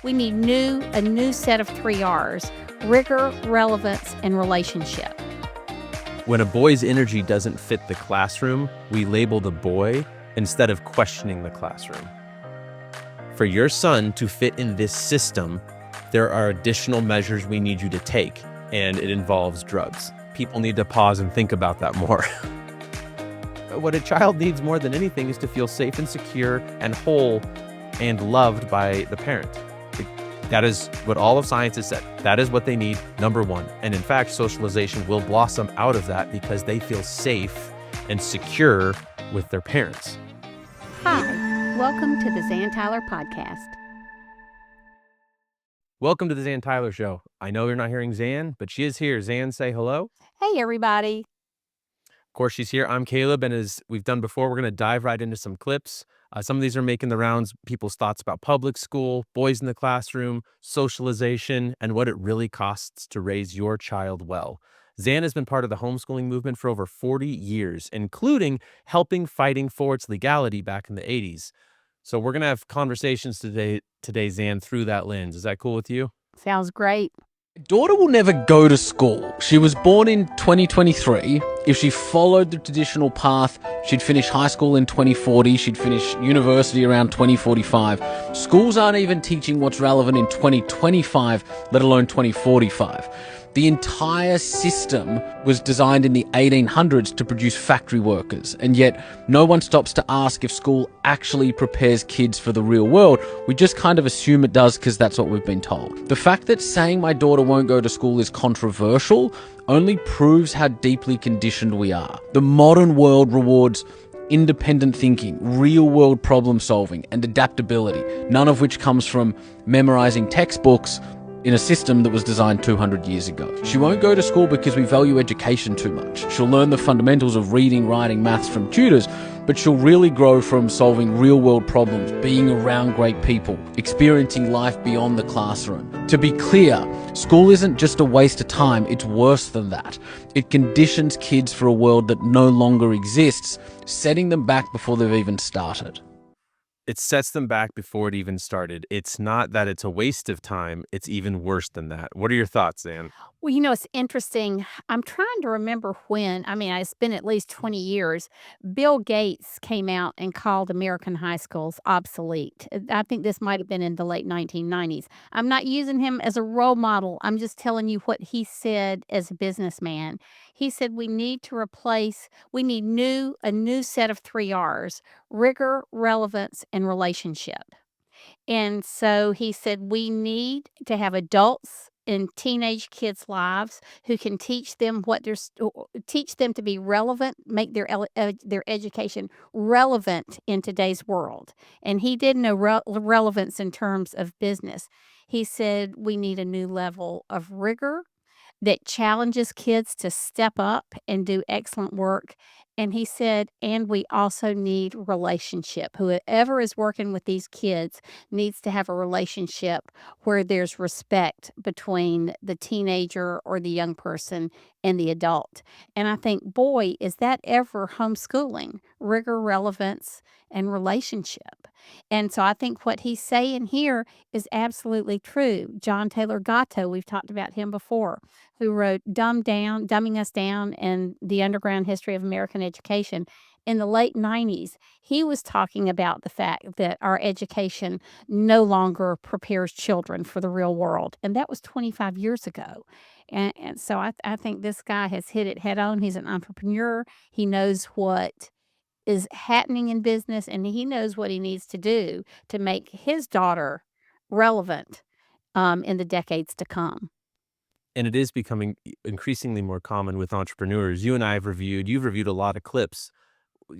We need a new set of 3 R's: rigor, relevance, and relationship. When a boy's energy doesn't fit the classroom, we label the boy instead of questioning the classroom. For your son to fit in this system, there are additional measures we need you to take, and it involves drugs. People need to pause and think about that more. What a child needs more than anything is to feel safe and secure and whole and loved by the parent. That is what all of science has said. That is what they need, number one. And in fact, socialization will blossom out of that because they feel safe and secure with their parents. Hi, welcome to the Zan Tyler podcast. Welcome to the Zan Tyler Show. I know you're not hearing Zan, but she is here. Zan, say hello. Hey, everybody. Of course, she's here. I'm Caleb, and as we've done before, we're going to dive right into some clips. Some of these are making the rounds, people's thoughts about public school, boys in the classroom, socialization, and what it really costs to raise your child well. Zan has been part of the homeschooling movement for over 40 years, including helping fighting for its legality back in the 80s. So we're going to have conversations today, Zan, through that lens. Is that cool with you? Sounds great. Daughter will never go to school. She was born in 2023. If she followed the traditional path, she'd finish high school in 2040. She'd finish university around 2045. Schools aren't even teaching what's relevant in 2025, let alone 2045. The entire system was designed in the 1800s to produce factory workers, and yet no one stops to ask if school actually prepares kids for the real world. We just kind of assume it does because that's what we've been told. The fact that saying my daughter won't go to school is controversial only proves how deeply conditioned we are. The modern world rewards independent thinking, real-world problem solving, and adaptability, none of which comes from memorizing textbooks in a system that was designed 200 years ago. She won't go to school because we value education too much. She'll learn the fundamentals of reading, writing, maths from tutors, but she'll really grow from solving real-world problems, being around great people, experiencing life beyond the classroom. To be clear, school isn't just a waste of time, it's worse than that. It conditions kids for a world that no longer exists, setting them back before they've even started. It sets them back before it even started. It's not that it's a waste of time. It's even worse than that. What are your thoughts, Zan? Well, it's interesting. I'm trying to remember when, it's been at least 20 years. Bill Gates came out and called American high schools obsolete. I think this might have been in the late 1990s. I'm not using him as a role model. I'm just telling you what he said as a businessman. He said we need a new set of 3 R's: rigor, relevance, and relationship. And so he said, we need to have adults in teenage kids' lives who can teach them teach them to be relevant, make their education relevant in today's world. And he did know relevance in terms of business. He said we need a new level of rigor that challenges kids to step up and do excellent work. And he said, and we also need relationship. Whoever is working with these kids needs to have a relationship where there's respect between the teenager or the young person and the adult. And I think, boy, is that ever homeschooling: rigor, relevance, and relationship. And so I think what he's saying here is absolutely true. John Taylor Gatto, we've talked about him before, who wrote Dumbing Us Down and the Underground History of American Education. In the late 90s, he was talking about the fact that our education no longer prepares children for the real world. And that was 25 years ago. And so I think this guy has hit it head on. He's an entrepreneur. He knows what is happening in business, and he knows what he needs to do to make his daughter relevant in the decades to come. And it is becoming increasingly more common with entrepreneurs. You've reviewed a lot of clips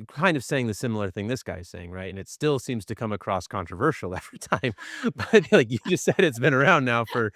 kind of saying the similar thing this guy's saying, right? And it still seems to come across controversial every time. But like you just said, it's been around now for,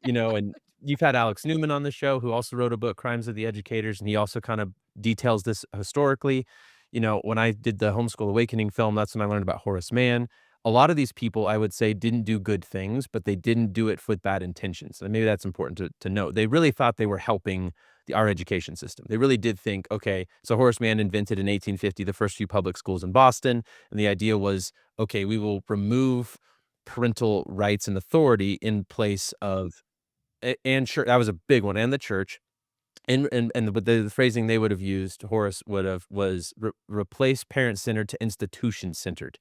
and you've had Alex Newman on the show, who also wrote a book, Crimes of the Educators, and he also kind of details this historically. When I did the Homeschool Awakening film, that's when I learned about Horace Mann. A lot of these people, I would say, didn't do good things, but they didn't do it with bad intentions. And maybe that's important to note. They really thought they were helping our education system. They really did think, okay, so Horace Mann invented in 1850 the first few public schools in Boston. And the idea was, okay, we will remove parental rights and authority in place of and sure, that was a big one, and the church. And the phrasing they would have used, Horace would have, was replace parent-centered to institution-centered.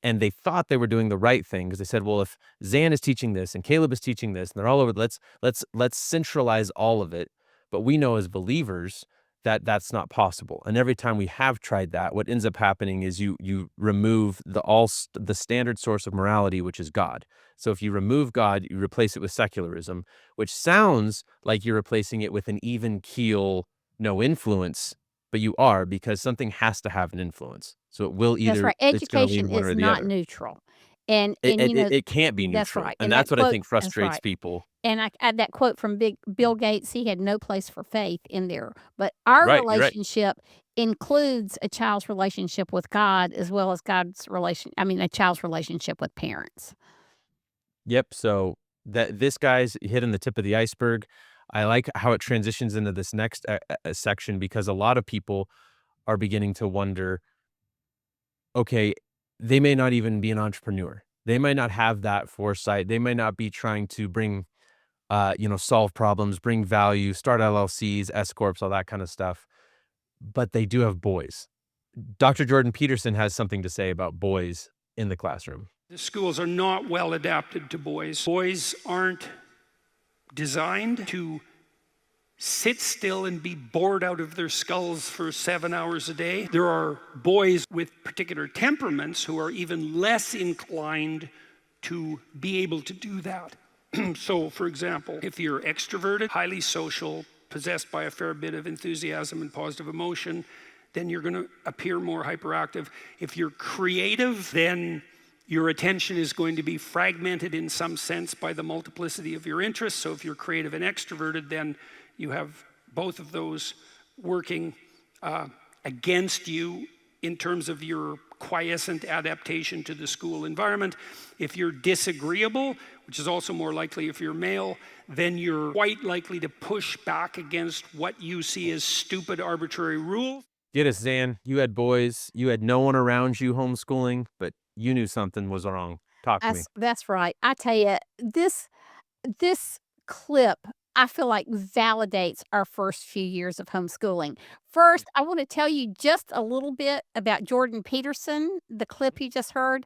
And they thought they were doing the right thing because they said, "Well, if Zan is teaching this and Caleb is teaching this, and they're all over, let's centralize all of it." But we know as believers that that's not possible. And every time we have tried that, what ends up happening is you remove the standard source of morality, which is God. So if you remove God, you replace it with secularism, which sounds like you're replacing it with an even keel, no influence, but you are, because something has to have an influence. So That's right. it's gonna Education lean one is or the not other. neutral. And It and, it you it know it can't be that's neutral, right, and and that that's what I quote think that's frustrates right. people. And I add that quote from Big Bill Gates, he had no place for faith in there. But our Right, you're right. relationship includes a child's relationship with God as well as a child's relationship with parents. Yep, so that this guy's hitting the tip of the iceberg. I like how it transitions into this next, section, because a lot of people are beginning to wonder, okay, they may not even be an entrepreneur. They might not have that foresight. They might not be trying to bring, solve problems, bring value, start LLCs, S corps, all that kind of stuff, but they do have boys. Dr. Jordan Peterson has something to say about boys in the classroom. The schools are not well adapted to boys. Boys aren't designed to sit still and be bored out of their skulls for 7 hours a day. There are boys with particular temperaments who are even less inclined to be able to do that. So, for example, if you're extroverted, highly social, possessed by a fair bit of enthusiasm and positive emotion, then you're going to appear more hyperactive. If you're creative, then your attention is going to be fragmented in some sense by the multiplicity of your interests. So if you're creative and extroverted, then you have both of those working against you in terms of your quiescent adaptation to the school environment. If you're disagreeable, which is also more likely if you're male, then you're quite likely to push back against what you see as stupid, arbitrary rules. Get us, Zan. You had boys. You had no one around you homeschooling, but you knew something was wrong. Talk to me. That's right. I tell you, this clip, I feel like validates our first few years of homeschooling. First, I want to tell you just a little bit about Jordan Peterson, the clip you just heard,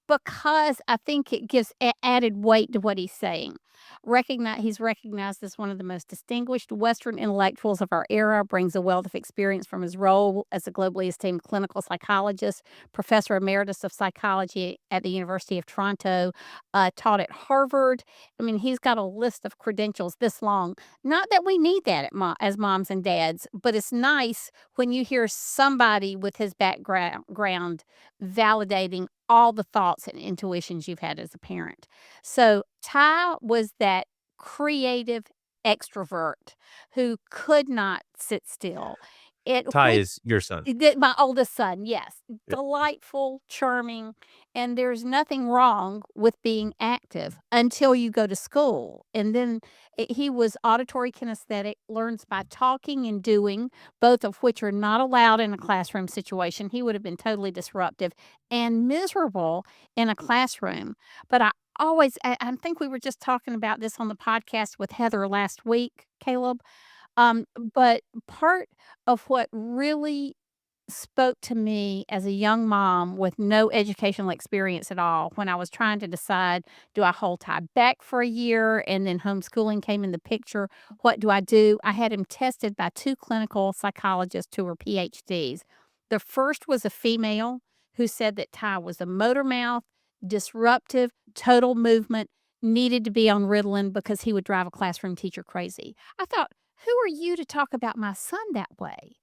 because I think it gives added weight to what he's saying. He's recognized as one of the most distinguished Western intellectuals of our era, brings a wealth of experience from his role as a globally esteemed clinical psychologist, professor emeritus of psychology at the University of Toronto, taught at Harvard. I mean, he's got a list of credentials this long. Not that we need that as moms and dads, but it's nice when you hear somebody with his background validating all the thoughts and intuitions you've had as a parent. So Ty was that creative extrovert who could not sit still. It Ty when is your son. My oldest son, yes. Yeah. Delightful, charming, and there's nothing wrong with being active until you go to school. And then he was auditory kinesthetic, learns by talking and doing, both of which are not allowed in a classroom situation. He would have been totally disruptive and miserable in a classroom. But I think we were just talking about this on the podcast with Heather last week, Caleb. But part of what really spoke to me as a young mom with no educational experience at all when I was trying to decide, do I hold Ty back for a year? And then homeschooling came in the picture. What do I do? I had him tested by two clinical psychologists who were PhDs. The first was a female who said that Ty was a motor mouth, disruptive, total movement, needed to be on Ritalin because he would drive a classroom teacher crazy. I thought, who are you to talk about my son that way?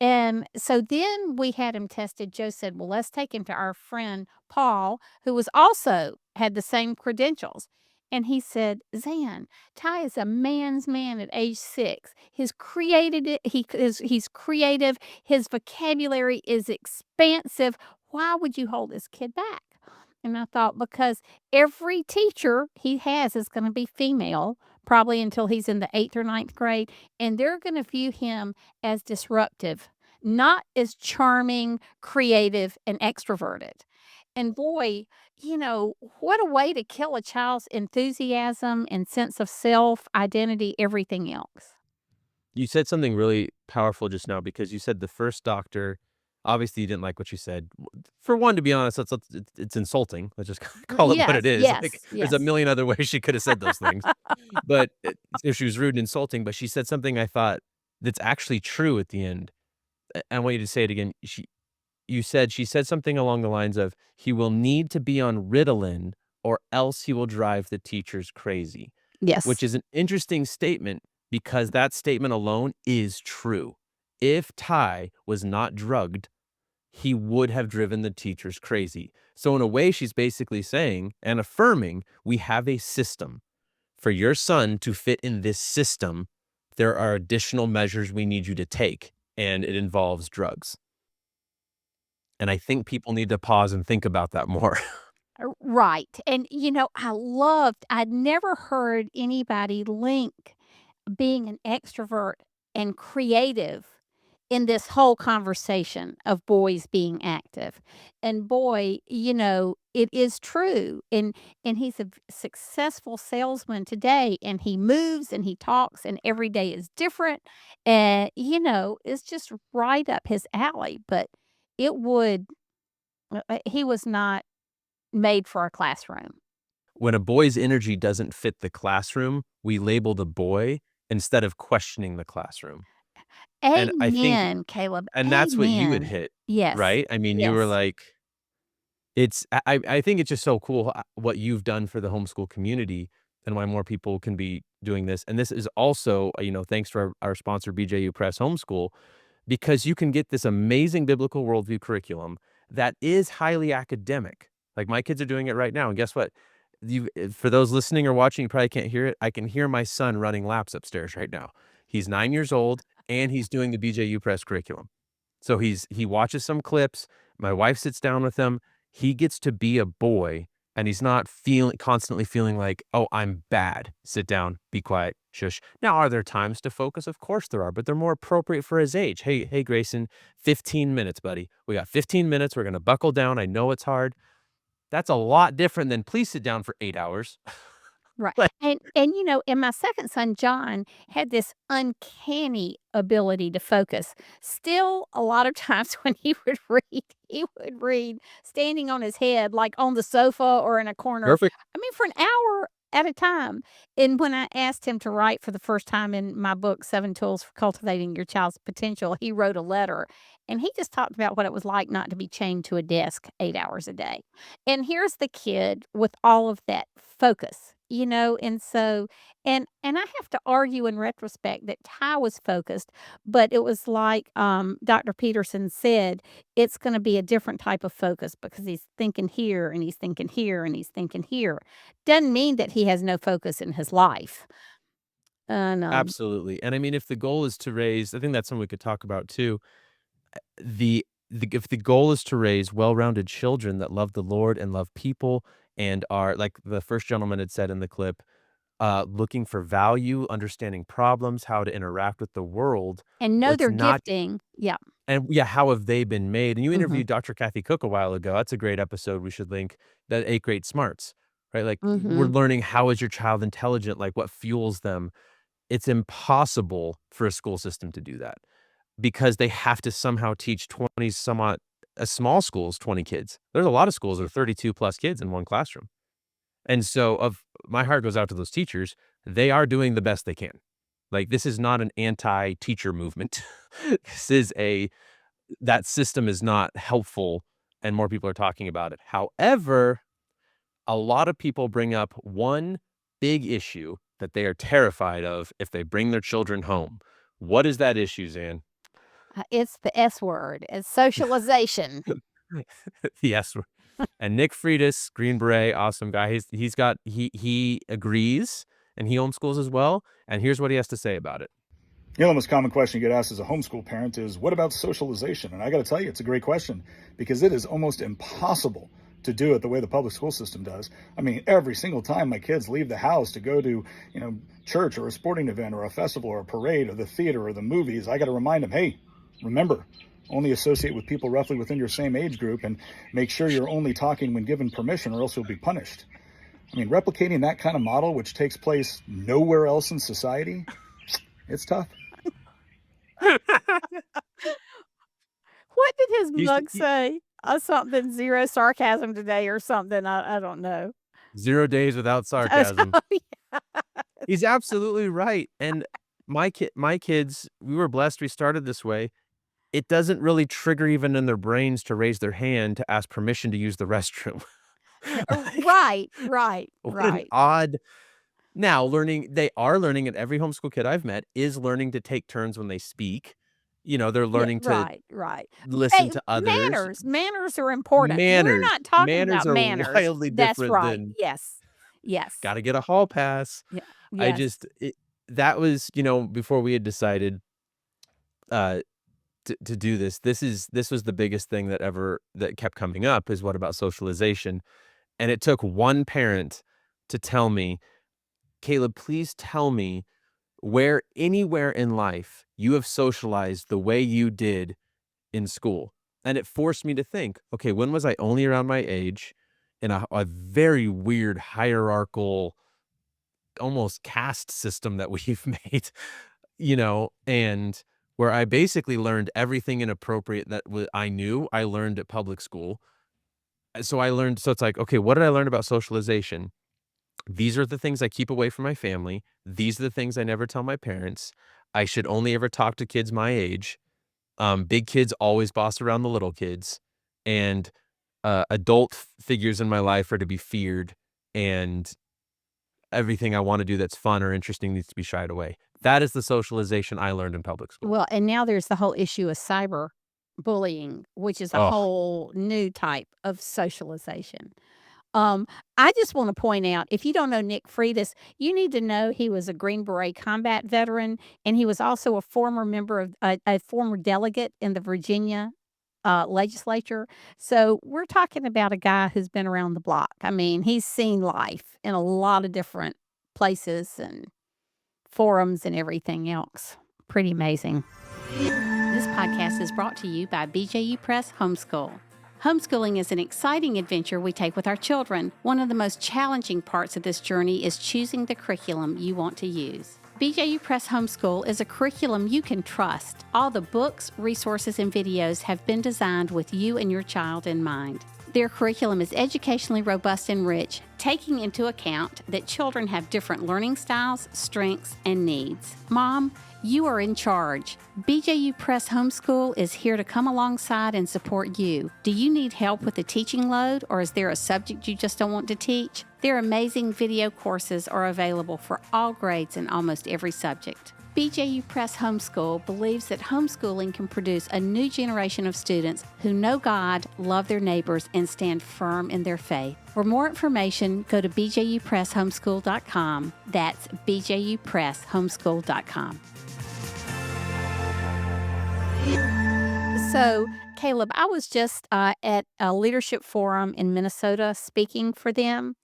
And so then we had him tested. Joe said, well, let's take him to our friend Paul, who was also had the same credentials. And he said, Zan, Ty is a man's man at age 6. He's creative. His vocabulary is expansive. Why would you hold this kid back? And I thought, because every teacher he has is going to be female, probably until he's in the 8th or ninth grade, and they're going to view him as disruptive, not as charming, creative, and extroverted. And boy, what a way to kill a child's enthusiasm and sense of self, identity, everything else. You said something really powerful just now because you said the first doctor, obviously, you didn't like what she said. For one, to be honest, it's insulting. Let's just call it what it Yes, is. Like, yes, there's a yes. million other ways she could have said those things. But if she was rude and insulting, but she said something I thought that's actually true at the end. I want you to say it again. She said something along the lines of, "He will need to be on Ritalin or else he will drive the teachers crazy," which Yes. is an interesting statement because that statement alone is true. If Ty was not drugged, he would have driven the teachers crazy. So in a way, she's basically saying and affirming, we have a system. For your son to fit in this system, there are additional measures we need you to take, and it involves drugs. And I think people need to pause and think about that more. Right. And, I'd never heard anybody link being an extrovert and creative in this whole conversation of boys being active. And boy, it is true. And he's a successful salesman today, and he moves and he talks and every day is different. And it's just right up his alley, but it would he was not made for a classroom. When a boy's energy doesn't fit the classroom, we label the boy instead of questioning the classroom. And I think Amen, Caleb. and that's what you had Amen. hit, Yes. right? I mean, you were Yes. like, I think it's just so cool, what you've done for the homeschool community and why more people can be doing this. And this is also, thanks to our sponsor, BJU Press Homeschool, because you can get this amazing biblical worldview curriculum that is highly academic. Like, my kids are doing it right now, and guess what? For those listening or watching, you probably can't hear it. I can hear my son running laps upstairs right now. He's 9 years old, and he's doing the BJU Press curriculum. So he watches some clips, my wife sits down with him, he gets to be a boy, and he's not constantly feeling like, "Oh, I'm bad. Sit down, be quiet, shush." Now, are there times to focus? Of course there are, but they're more appropriate for his age. "Hey, Grayson, 15 minutes, buddy. We got 15 minutes, we're gonna buckle down, I know it's hard." That's a lot different than, "Please sit down for 8 hours." Right. Like, And my second son, John, had this uncanny ability to focus. Still, a lot of times when he would read standing on his head, like on the sofa or in a corner. perfect. I mean, for an hour at a time. And when I asked him to write for the first time in my book, Seven Tools for Cultivating Your Child's Potential, he wrote a letter. And he just talked about what it was like not to be chained to a desk 8 hours a day. And here's the kid with all of that focus, and so and I have to argue in retrospect that Ty was focused, but it was like, Dr. Peterson said, it's gonna be a different type of focus because he's thinking here, and he's thinking here, and he's thinking here. Doesn't mean that he has no focus in his life. And, Absolutely, and I mean, if the goal is to raise, I think that's something we could talk about too. If the goal is to raise well-rounded children that love the Lord and love people and are, like the first gentleman had said in the clip, looking for value, understanding problems, how to interact with the world, and know it's their not. gifting. Yeah. And yeah, how have they been made? And you Mhm. interviewed Dr. Kathy Cook a while ago. That's a great episode we should link, that 8 Great Smarts, right? Like, we're Mhm. learning, how is your child intelligent? Like, what fuels them? It's impossible for a school system to do that because they have to somehow teach 20 some odd, a small school's 20 kids. There's a lot of schools that are 32 plus kids in one classroom. And so, of my heart goes out to those teachers. They are doing the best they can. Like, this is not an anti-teacher movement. This is that system is not helpful, and more people are talking about it. However, a lot of people bring up one big issue that they are terrified of if they bring their children home. What is that issue, Zan? It's the S word. It's socialization. Yes. And Nick Freitas, Green Beret, awesome guy. He agrees, and he homeschools as well. And here's what he has to say about it. The most common question you get asked as a homeschool parent is, what about socialization? And I got to tell you, it's a great question because it is almost impossible to do it the way the public school system does. I mean, every single time my kids leave the house to go to, church or a sporting event or a festival or a parade or the theater or the movies, I got to remind them, hey, remember, Only associate with people roughly within your same age group, and make sure you're only talking when given permission, or else you'll be punished. I mean, replicating that kind of model, which takes place nowhere else in society, it's tough. What did his He's mug say? Something zero sarcasm today or something. I don't know. 0 days without Oh, sarcasm. yeah. He's absolutely right, and my kids, we were blessed we started this way. It doesn't really trigger even in their brains to raise their hand to ask permission to use the restroom. Like, Right, right, what an right. odd now they are learning, and every homeschool kid I've met is learning to take turns when they speak. They're Yeah, learning to right, right. listen to others. Manners are important. We're Manners. not talking Manners about are manners. wildly That's different right. than Yes. Yes. gotta get a hall pass. Yeah. I Yes. just that was, before we had decided, uh, to do this. This was the biggest thing that kept coming up is what about socialization? And it took one parent to tell me, "Caleb, please tell me where anywhere in life you have socialized the way you did in school." And it forced me to think, okay, when was I only around my age in a very weird hierarchical, almost caste system that we've made, and where I basically learned everything inappropriate that I knew I learned at public school. So it's like, okay, what did I learn about socialization? These are the things I keep away from my family. These are the things I never tell my parents. I should only ever talk to kids my age. Big kids always boss around the little kids, and adult figures in my life are to be feared, and everything I want to do that's fun or interesting needs to be shied away. That is the socialization I learned in public school. Well, and now there's the whole issue of cyber bullying, which is a Oh, whole new type of socialization. Um, I just want to point out, if you don't know Nick Freitas, you need to know he was a Green Beret combat veteran, and he was also a former member of a former delegate in the Virginia legislature. So we're talking about a guy who's been around the block. I mean, he's seen life in a lot of different places and forums and everything else. Pretty amazing. This podcast is brought to you by BJU Press Homeschool. Homeschooling is an exciting adventure we take with our children. One of the most challenging parts of this journey is choosing the curriculum you want to use. BJU Press Homeschool is a curriculum you can trust. All the books, resources, and videos have been designed with you and your child in mind. Their curriculum is educationally robust and rich, taking into account that children have different learning styles, strengths, and needs. Mom, you are in charge. BJU Press Homeschool is here to come alongside and support you. Do you need help with the teaching load, or is there a subject you just don't want to teach? Their amazing video courses are available for all grades and almost every subject. BJU Press Homeschool believes that homeschooling can produce a new generation of students who know God, love their neighbors, and stand firm in their faith. For more information, go to bjupresshomeschool.com. That's bjupresshomeschool.com. So, Caleb, I was just at a leadership forum in Minnesota speaking for them.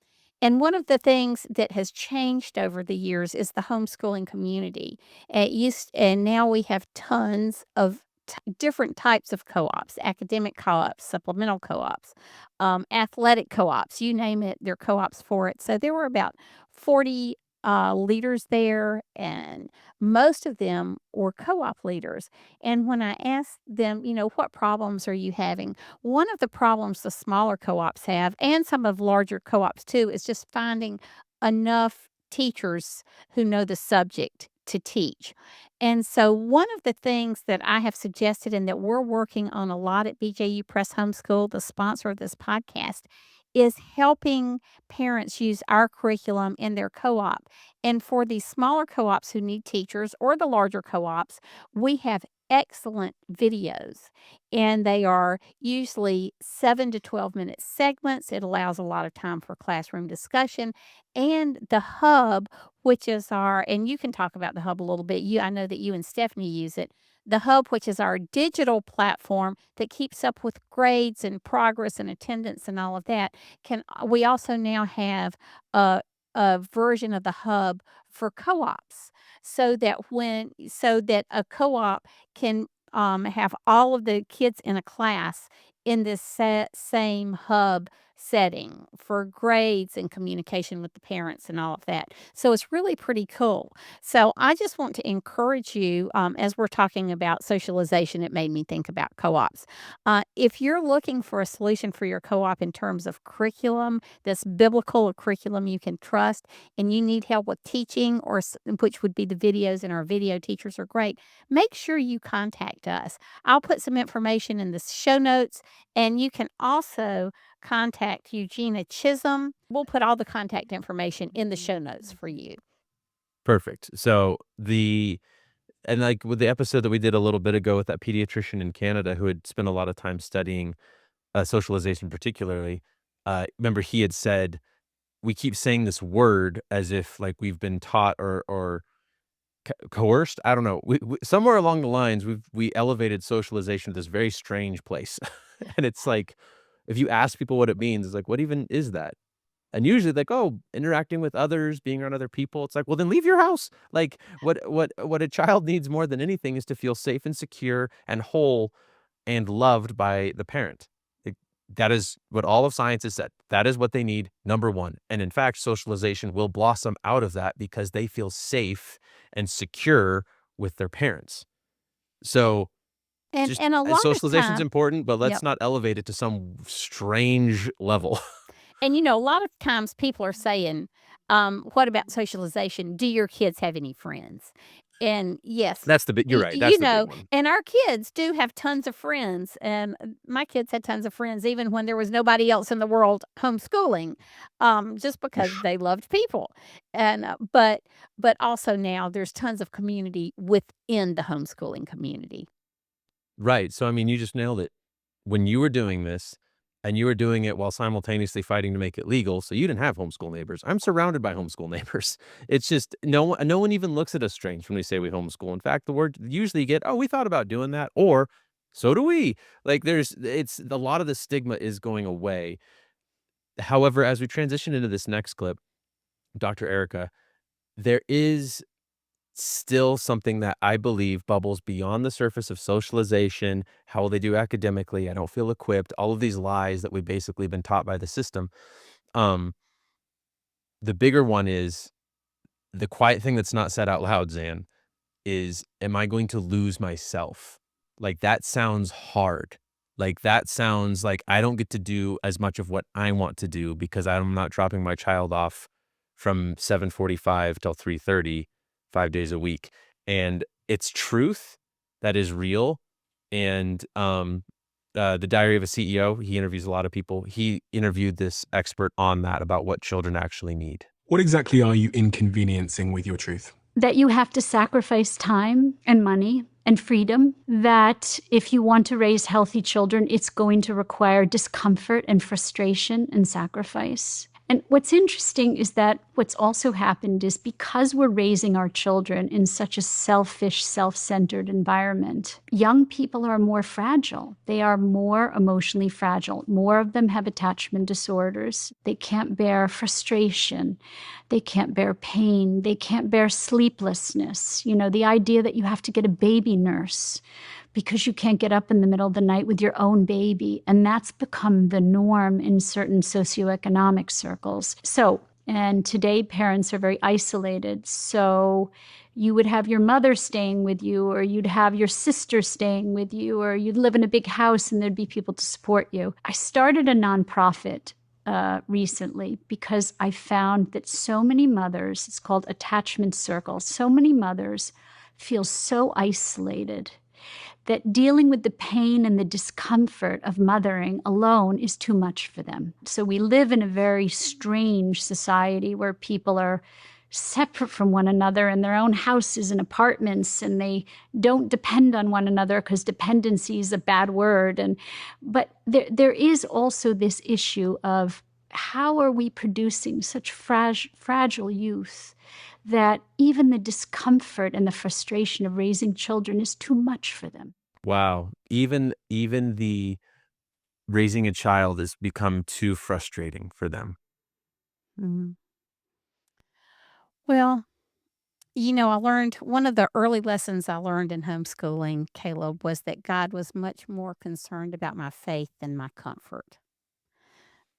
And one of the things that has changed over the years is the homeschooling community. And now we have tons of different types of co-ops, academic co-ops, supplemental co-ops, athletic co-ops, you name it, there are co-ops for it. So there were about 40 leaders there, and most of them were co-op leaders. And when I asked them, what problems are you having? One of the problems the smaller co-ops have, and some of larger co-ops too, is just finding enough teachers who know the subject to teach. And so one of the things that I have suggested and that we're working on a lot at BJU Press Homeschool, the sponsor of this podcast, is helping parents use our curriculum in their co-op. And for these smaller co-ops who need teachers, or the larger co-ops, we have excellent videos, and they are usually 7 to 12-minute segments. It allows a lot of time for classroom discussion. And the hub, which is and you can talk about the hub a little bit. I know that you and Stephanie use it. The hub, which is our digital platform that keeps up with grades and progress and attendance and all of that, we also now have a version of the hub for co-ops, so that a co-op can have all of the kids in a class in this same hub setting for grades and communication with the parents and all of that. So it's really pretty cool. So I just want to encourage you, as we're talking about socialization, it made me think about co ops. If you're looking for a solution for your co op in terms of curriculum, that's biblical, a curriculum you can trust, and you need help with teaching, which would be the videos, and our video teachers are great, make sure you contact us. I'll put some information in the show notes, and you can also contact Eugenia Chisholm. We'll put all the contact information in the show notes for you. Perfect. So and like with the episode that we did a little bit ago with that pediatrician in Canada who had spent a lot of time studying socialization, particularly, remember he had said, we keep saying this word as if like we've been taught or coerced. I don't know. We somewhere along the lines, we elevated socialization to this very strange place. And it's like, if you ask people what it means, it's like, what even is that? And usually like, "Oh, interacting with others, being around other people." It's like, "Well, then leave your house." Like, what a child needs more than anything is to feel safe and secure and whole and loved by the parent. Like, that is what all of science has said. That is what they need, number 1. And in fact, socialization will blossom out of that because they feel safe and secure with their parents. So, just And a lot of socialization is time, important, but let's yep. not elevate it to some strange level. And, a lot of times people are saying, "What about socialization? Do your kids have any friends?" And yes, That's the big you're right, that's the big one. and our kids do have tons of friends, and my kids had tons of friends even when there was nobody else in the world homeschooling, just because they loved people. And, but also now there's tons of community within the homeschooling community. Right, so, I mean, you just nailed it. When you were doing this, and you were doing it while simultaneously fighting to make it legal, so you didn't have homeschool neighbors. I'm surrounded by homeschool neighbors. It's just no one even looks at us strange when we say we homeschool. In fact, the word usually you get, "Oh, we thought about doing that," or "So do we." Like, it's a lot of the stigma is going away. However, as we transition into this next clip, Dr. Erica, there is still something that I believe bubbles beyond the surface of socialization, how will they do academically, I don't feel equipped, all of these lies that we've basically been taught by the system. Um, the bigger one is the quiet thing that's not said out loud, Zan, is, am I going to lose myself? Like, that sounds hard. Like, that sounds like I don't get to do as much of what I want to do because I'm not dropping my child off from 7:45 till 3:30, 5 days a week. And it's truth that is real. And, The Diary of a CEO, he interviews a lot of people. He interviewed this expert on that about what children actually need. What exactly are you inconveniencing with your truth? That you have to sacrifice time and money and freedom, that if you want to raise healthy children, it's going to require discomfort and frustration and sacrifice. And what's interesting is that what's also happened is because we're raising our children in such a selfish, self-centered environment, young people are more fragile. They are more emotionally fragile. More of them have attachment disorders. They can't bear frustration. They can't bear pain. They can't bear sleeplessness. The idea that you have to get a baby nurse because you can't get up in the middle of the night with your own baby. And that's become the norm in certain socioeconomic circles. And today parents are very isolated. So you would have your mother staying with you, or you'd have your sister staying with you, or you'd live in a big house and there'd be people to support you. I started a nonprofit recently because I found that so many mothers, it's called Attachment Circle, so many mothers feel so isolated that dealing with the pain and the discomfort of mothering alone is too much for them. So we live in a very strange society where people are separate from one another in their own houses and apartments, and they don't depend on one another because dependency is a bad word. But there is also this issue of how are we producing such fragile youth that even the discomfort and the frustration of raising children is too much for them. Wow. Even the raising a child has become too frustrating for them. Mhm. Well, I learned one of the early lessons I learned in homeschooling, Caleb, was that God was much more concerned about my faith than my comfort.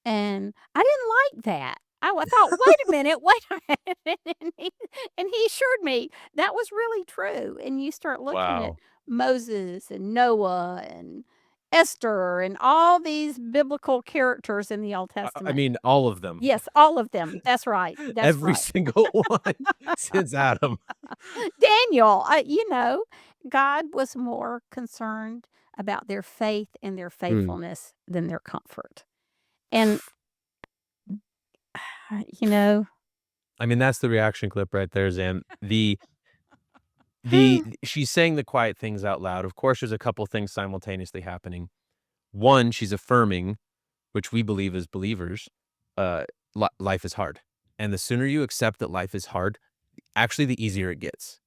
And I didn't like that. I thought, "Wait a minute, wait a minute," and he assured me that was really true, and you start looking at Wow. Moses and Noah and Esther and all these biblical characters in the Old I Testament. mean, all of them. Yes, all of them. That's right, that's Every right. single one since Adam. Daniel, God was more concerned about their faith and their Mm. faithfulness than their comfort, and, you know I mean, that's the reaction clip right there, Zan. The she's saying the quiet things out loud. Of course, there's a couple things simultaneously happening. One, she's affirming, which we believe as believers, life is hard. And the sooner you accept that life is hard, actually the easier it gets.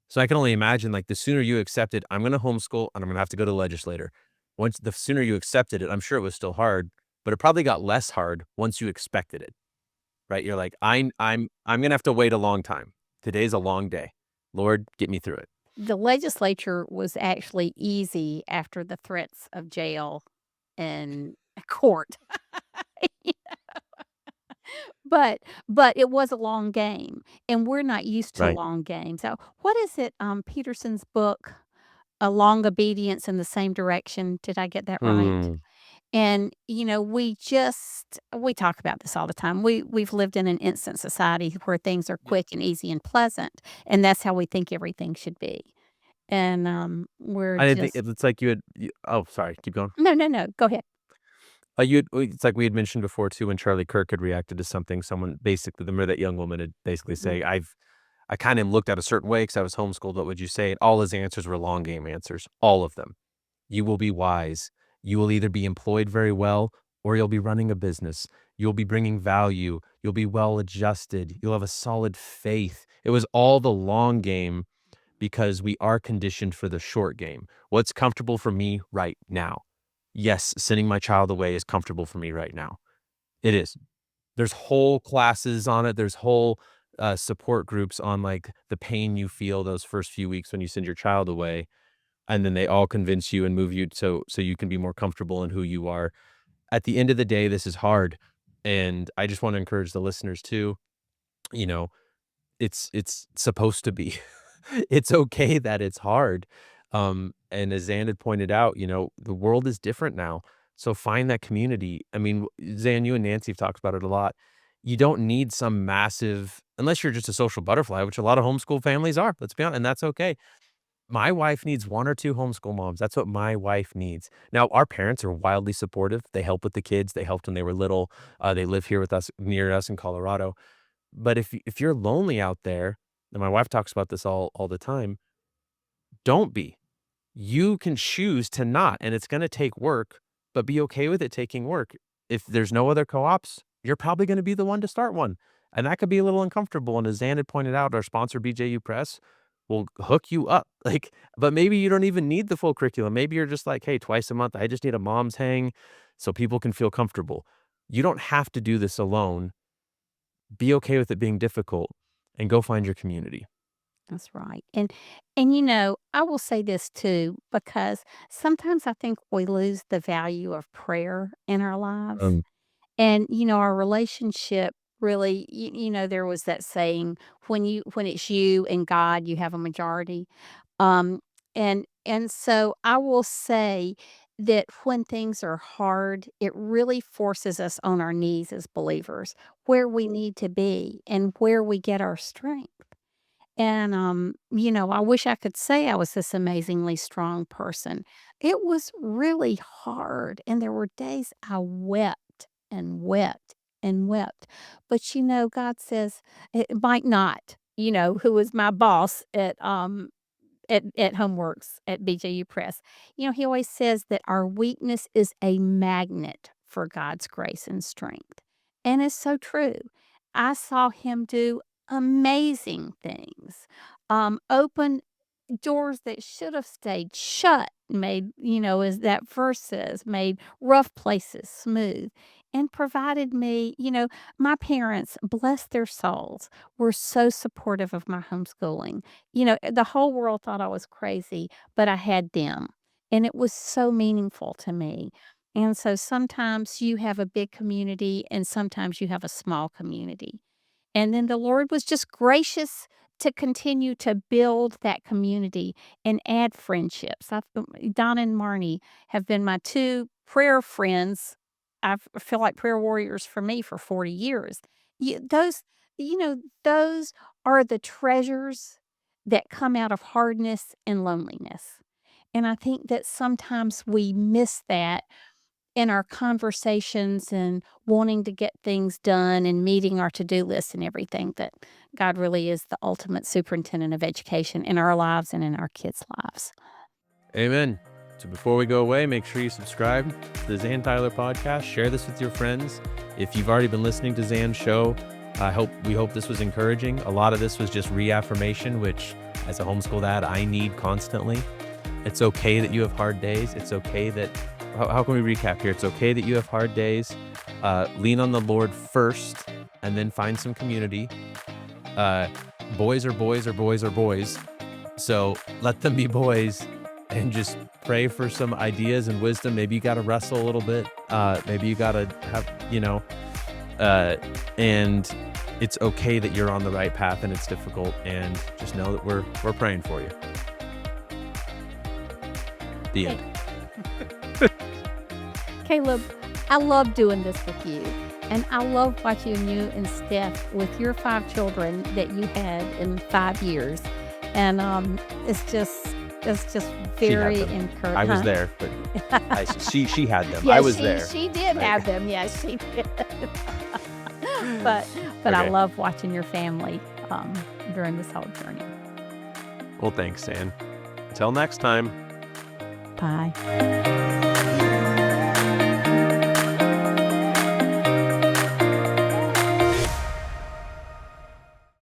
So I can only imagine, like, the sooner you accepted, I'm gonna homeschool and I'm gonna have to go to the legislator. Once the sooner you accepted it, I'm sure it was still hard, but it probably got less hard once you expected it, right? You're like, I'm gonna have to wait a long time. Today's a long day. Lord, get me through it. the legislature was actually easy after the threats of jail and court. But it was a long game, and we're not used to Right. long games. So, what is it, Peterson's book, A Long Obedience in the Same Direction? Did I get that right? Hmm. And, we talk about this all the time. We've lived in an instant society where things are Yep. quick and easy and pleasant, and that's how we think everything should be. And, we're I didn't think just it's like oh, sorry, keep going. No, no, no, go ahead. It's like we had mentioned before too when Charlie Kirk had reacted to something, someone basically remember that young woman had basically Mhm. say, I kind of looked at a certain way because I was homeschooled. What would you say? And all his answers were long game answers, all of them. You will be wise. You will either be employed very well or you'll be running a business. You'll be bringing value. You'll be well adjusted. You'll have a solid faith. It was all the long game because we are conditioned for the short game. What's comfortable for me right now? Yes, sending my child away is comfortable for me right now. It is. There's whole classes on it. There's whole support groups on like the pain you feel those first few weeks when you send your child away, and then they all convince you and move you so you can be more comfortable in who you are. At the end of the day, this is hard, and I just want to encourage the listeners too. You know, it's supposed to be. It's okay that it's hard. And as Zan had pointed out, the world is different now. So find that community. I mean, Zan, you and Nancy have talked about it a lot. You don't need some massive, unless you're just a social butterfly, which a lot of homeschool families are, let's be honest, and that's okay. My wife needs one or two homeschool moms. That's what my wife needs. Now, our parents are wildly supportive. They help with the kids. They helped when they were little. They live here with us, near us in Colorado. But if you're lonely out there, and my wife talks about this all the time, don't be. You can choose to not, and it's gonna take work, but be okay with it taking work. If there's no other co-ops, you're probably gonna be the one to start one, and that could be a little uncomfortable, and as Zan had pointed out, our sponsor, BJU Press, will hook you up, like but maybe you don't even need the full curriculum. Maybe you're just like, "Hey, twice a month, I just need a mom's hang so people can feel comfortable." You don't have to do this alone. Be okay with it being difficult, and go find your community. That's right. I will say this too, because sometimes I think we lose the value of prayer in our lives. Um, And, our relationship really, there was that saying, when it's you and God, you have a majority. Um, and so I will say that when things are hard, it really forces us on our knees as believers, where we need to be and where we get our strength. And, I wish I could say I was this amazingly strong person. It was really hard, and there were days I wept and wept and wept. But, God says Mike Knott, who was my boss at Homeworks at BJU Press. He always says that our weakness is a magnet for God's grace and strength. And it's so true. I saw him do amazing things, open doors that should have stayed shut, made, as that verse says, made rough places smooth. and provided me, my parents, bless their souls, were so supportive of my homeschooling. The whole world thought I was crazy, but I had them, and it was so meaningful to me. And so sometimes you have a big community and sometimes you have a small community. And then the Lord was just gracious to continue to build that community and add friendships. Donna and Marnie have been my two prayer friends. Feel like prayer warriors for me for 40 years. Those, those are the treasures that come out of hardness and loneliness. And I think that sometimes we miss that in our conversations and wanting to get things done and meeting our to-do lists and everything, that God really is the ultimate superintendent of education in our lives and in our kids' lives. Amen. So before we go away, make sure you subscribe to the Zan Tyler podcast. Share this with your friends. If you've already been listening to Zan's show, we hope this was encouraging. A lot of this was just reaffirmation, which as a homeschool dad, I need constantly. It's okay that you have hard days. It's okay that, how can we recap here? It's okay that you have hard days. Lean on the Lord first and then find some community. Boys are boys are boys are boys. So let them be boys and just pray for some ideas and wisdom. Maybe you got to wrestle a little bit. Maybe you got to have, and it's okay that you're on the right path and it's difficult, and just know that we're praying for you. The end. Caleb, I love doing this with you. And I love watching you and Steph with your 5 children that you had in 5 years. And it's just very encouraging. I was there, but she had them. Yeah, I was there. She did have them. Yes, she did. but Okay. I love watching your family during this whole journey. Well, thanks, Zan. Until next time. Bye.